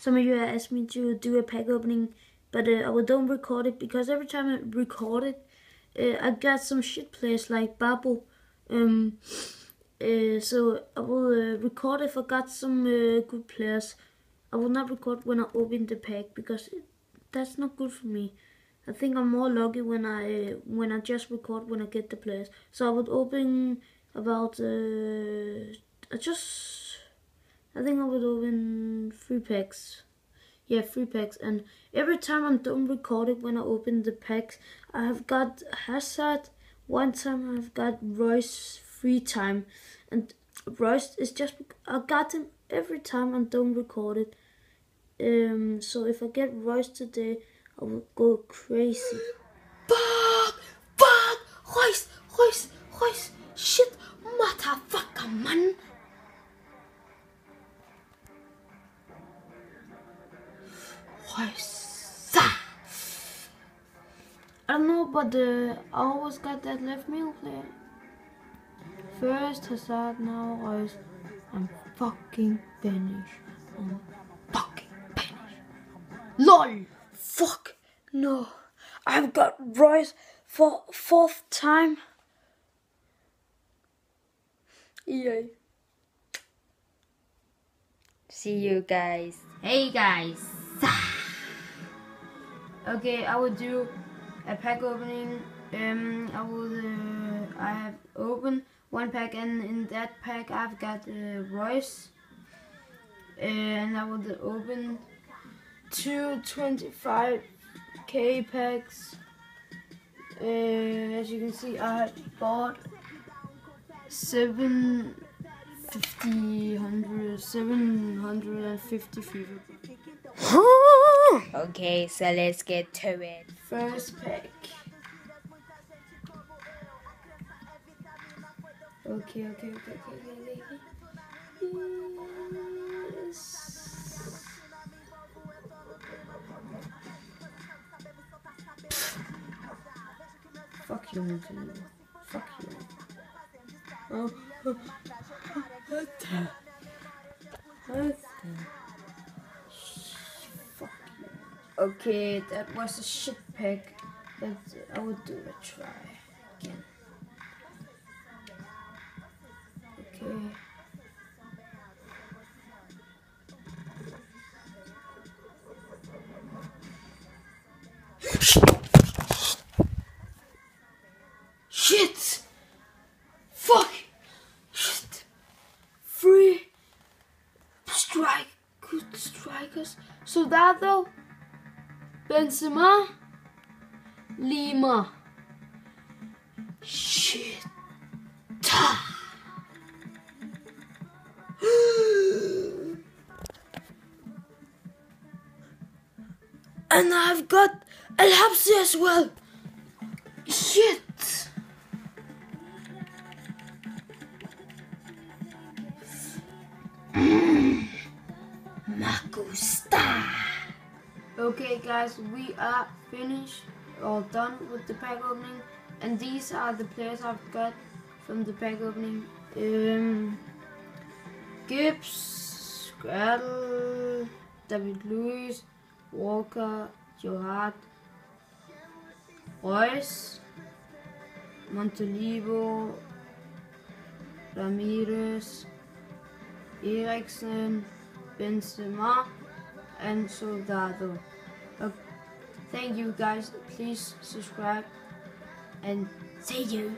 some of you asked me to do a pack opening, but I don't record it because every time I record it, I got some shit players like Babu. So I will record if I got some good players. I will not record when I open the pack because that's not good for me. I think I'm more lucky when I just record when I get the players. So I would open about I think I would open 3 packs. Yeah, 3 packs. And every time I'm done recording when I open the packs, I have got Hazard. One time I've got Royce 3 times. And Royce is just, I got him every time I'm done recording. So if I get Royce today, I will go crazy. Fuck! Royce! Shit! Motherfucker, man! Royce! I don't know, but I always got that left middle player. First Hazard, now Royce. I'm fucking finished. LOL! Fuck! No! I've got Royce for 4th time. Yay. See you guys. Hey guys. Okay, I will do a pack opening. I have opened 1 pack, and in that pack I've got Royce. And I will open 2 25k packs. As you can see, I bought 750 fever. Okay, so let's get to it. First pack. Okay. Yes. Fuck you, Nintendo. Fuck you. Oh. What the? Fuck you. Okay, that was a shit pack, but I would do a try again. Okay. Shit! Fuck! Shit! 3 good strikers. Soldado, Benzema, Lima. Shit! And I've got El Habsi as well. Shit! Magusta. Okay guys, we are finished, all done with the pack opening, and these are the players I've got from the pack opening. Gibbs, Scraddle, David Luiz, Walker, Johad, Royce, Montolivo, Ramirez, Eriksen, Benzema, and Soldado. Thank you guys, please subscribe and see you.